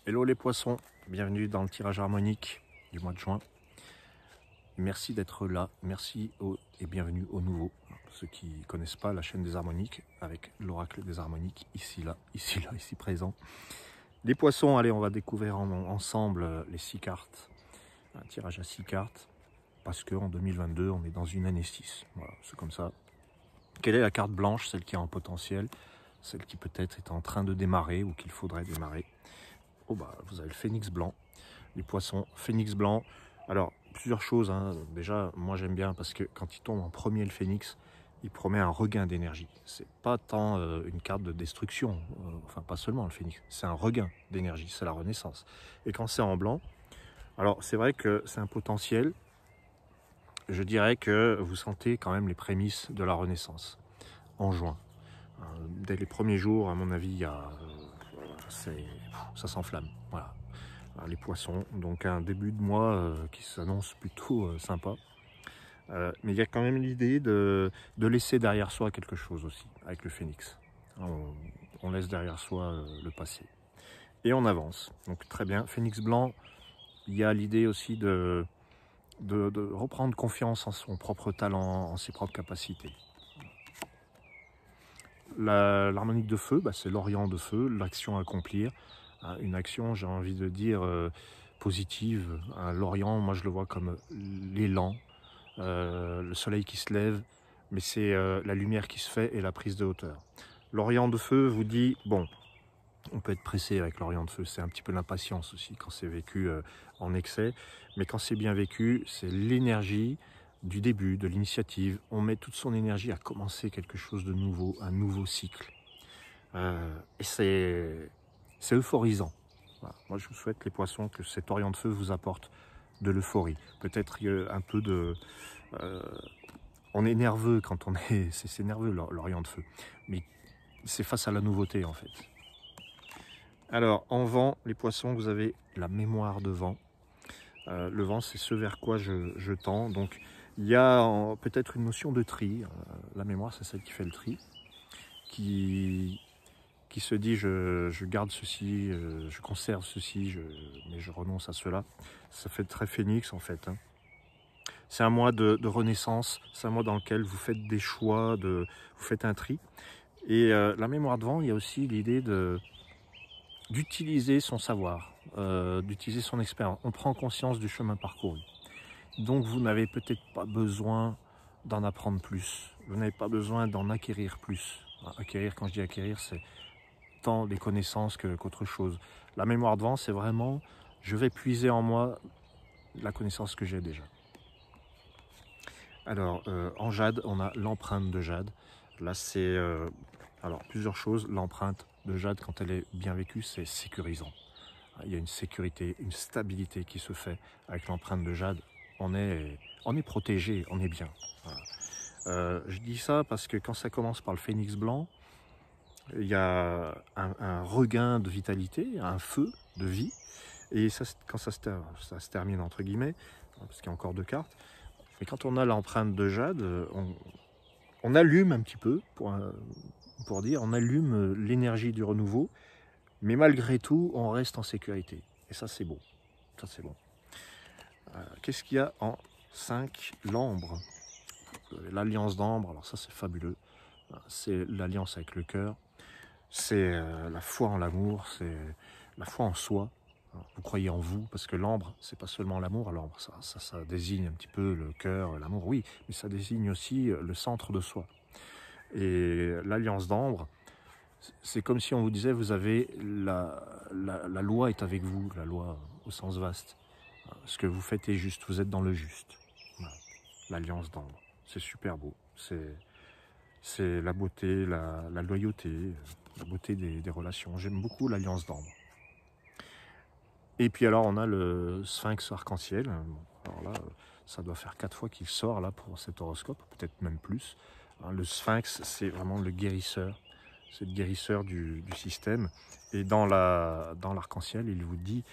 Hello les poissons, bienvenue dans le tirage harmonique du mois de juin. Merci d'être là, et bienvenue aux nouveaux. Ceux qui ne connaissent pas la chaîne des harmoniques avec l'oracle des harmoniques, ici, ici présent. Les poissons, allez, on va découvrir ensemble les 6 cartes. Un tirage à 6 cartes, parce qu'en 2022, on est dans une année 6. Voilà, c'est comme ça. Quelle est la carte blanche, celle qui est en potentiel, celle qui peut-être est en train de démarrer ou qu'il faudrait démarrer? Oh bah, vous avez le phénix blanc, les poissons, phénix blanc. Alors, plusieurs choses, hein. Déjà, moi j'aime bien parce que quand il tombe en premier le phénix, il promet un regain d'énergie. C'est pas tant une carte de destruction, enfin pas seulement le phénix, c'est un regain d'énergie, c'est la renaissance. Et quand c'est en blanc, alors c'est vrai que c'est un potentiel, je dirais que vous sentez quand même les prémices de la renaissance en juin. Dès les premiers jours, à mon avis, ça s'enflamme. Voilà. Alors, les poissons, donc un début de mois qui s'annonce plutôt sympa. Mais il y a quand même l'idée de laisser derrière soi quelque chose aussi, avec le phénix. On laisse derrière soi le passé. Et on avance. Donc très bien, phénix blanc, il y a l'idée aussi de reprendre confiance en son propre talent, en ses propres capacités. L'harmonique de feu, bah, c'est l'orient de feu, l'action à accomplir. Une action, j'ai envie de dire, positive. L'orient, moi je le vois comme l'élan, le soleil qui se lève, mais c'est la lumière qui se fait et la prise de hauteur. L'orient de feu vous dit, bon, on peut être pressé avec l'orient de feu, c'est un petit peu l'impatience aussi quand c'est vécu en excès, mais quand c'est bien vécu, c'est l'énergie du début, de l'initiative. On met toute son énergie à commencer quelque chose de nouveau, un nouveau cycle. Et c'est euphorisant. Voilà. Moi, je vous souhaite, les poissons, que cet orient de feu vous apporte de l'euphorie. Peut-être un peu de... on est nerveux quand on est... C'est nerveux, l'orient de feu. Mais c'est face à la nouveauté, en fait. Alors, en vent, les poissons, vous avez la mémoire de vent. Le vent, c'est ce vers quoi je tends. Donc, il y a peut-être une notion de tri. La mémoire, c'est celle qui fait le tri. Qui se dit je garde ceci, je conserve ceci, mais je renonce à cela. Ça fait très phénix en fait. Hein. C'est un mois de renaissance, c'est un mois dans lequel vous faites des choix, vous faites un tri. Et la mémoire de vent, il y a aussi l'idée d'utiliser son savoir, d'utiliser son expérience. On prend conscience du chemin parcouru. Donc vous n'avez peut-être pas besoin d'en apprendre plus. Vous n'avez pas besoin d'en acquérir plus. Acquérir, quand je dis acquérir, c'est tant des connaissances qu'autre chose. La mémoire de vent, c'est vraiment, je vais puiser en moi la connaissance que j'ai déjà. Alors, en jade, on a l'empreinte de jade. Là, c'est alors plusieurs choses. L'empreinte de jade, quand elle est bien vécue, c'est sécurisant. Il y a une sécurité, une stabilité qui se fait avec l'empreinte de jade. On est protégé, on est bien. Voilà. Je dis ça parce que quand ça commence par le phénix blanc, il y a un regain de vitalité, un feu de vie. Et ça, quand ça se termine, entre guillemets, parce qu'il y a encore 2 cartes, mais quand on a l'empreinte de jade, on allume un petit peu, pour dire, on allume l'énergie du renouveau, mais malgré tout, on reste en sécurité. Et ça, c'est beau. Ça, c'est bon. Qu'est-ce qu'il y a en 5? L'ambre. L'alliance d'ambre, alors ça, c'est fabuleux. C'est l'alliance avec le cœur. C'est la foi en l'amour, c'est la foi en soi. Vous croyez en vous, parce que l'ambre, c'est pas seulement l'amour. L'ambre, ça désigne un petit peu le cœur, l'amour, oui, mais ça désigne aussi le centre de soi. Et l'alliance d'ambre, c'est comme si on vous disait, vous avez la loi est avec vous, la loi au sens vaste. Ce que vous faites est juste, vous êtes dans le juste. Voilà. L'alliance d'ambre, c'est super beau. C'est la beauté, la loyauté, la beauté des relations. J'aime beaucoup l'alliance d'ambre. Et puis alors on a le sphinx arc-en-ciel. Alors là, ça doit faire 4 fois qu'il sort là pour cet horoscope, peut-être même plus. Le sphinx, c'est vraiment le guérisseur. C'est le guérisseur du système. Et dans l'arc-en-ciel, il vous dit,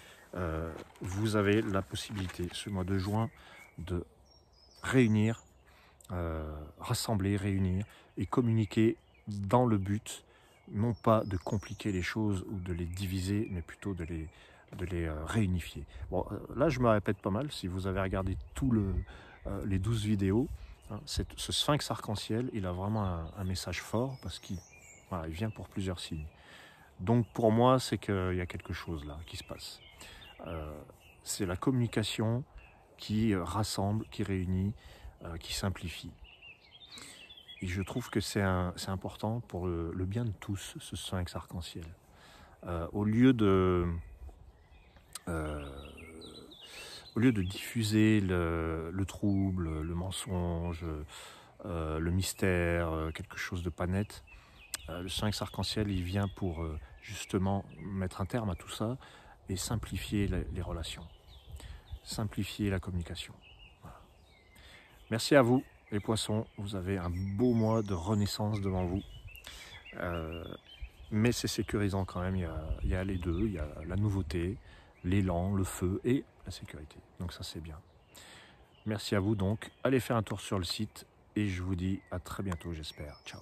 vous avez la possibilité, ce mois de juin, de réunir, rassembler, réunir et communiquer dans le but, non pas de compliquer les choses ou de les diviser, mais plutôt de de les réunifier. Bon, là je me répète pas mal, si vous avez regardé les 12 vidéos, hein, ce sphinx arc-en-ciel, il a vraiment un message fort parce qu'il voilà, il vient pour plusieurs signes. Donc pour moi, c'est qu'il y a quelque chose là qui se passe. C'est la communication qui rassemble, qui réunit, qui simplifie. Et je trouve que c'est important pour le bien de tous, ce sphinx arc-en-ciel. Au lieu de diffuser le trouble, le mensonge, le mystère, quelque chose de pas net, le sphinx arc-en-ciel, il vient pour justement mettre un terme à tout ça et simplifier les relations, simplifier la communication. Voilà. Merci à vous, les poissons. Vous avez un beau mois de renaissance devant vous. Mais c'est sécurisant quand même. Il y a les deux. Il y a la nouveauté, l'élan, le feu et la sécurité. Donc ça, c'est bien. Merci à vous donc. Allez faire un tour sur le site et je vous dis à très bientôt, j'espère. Ciao.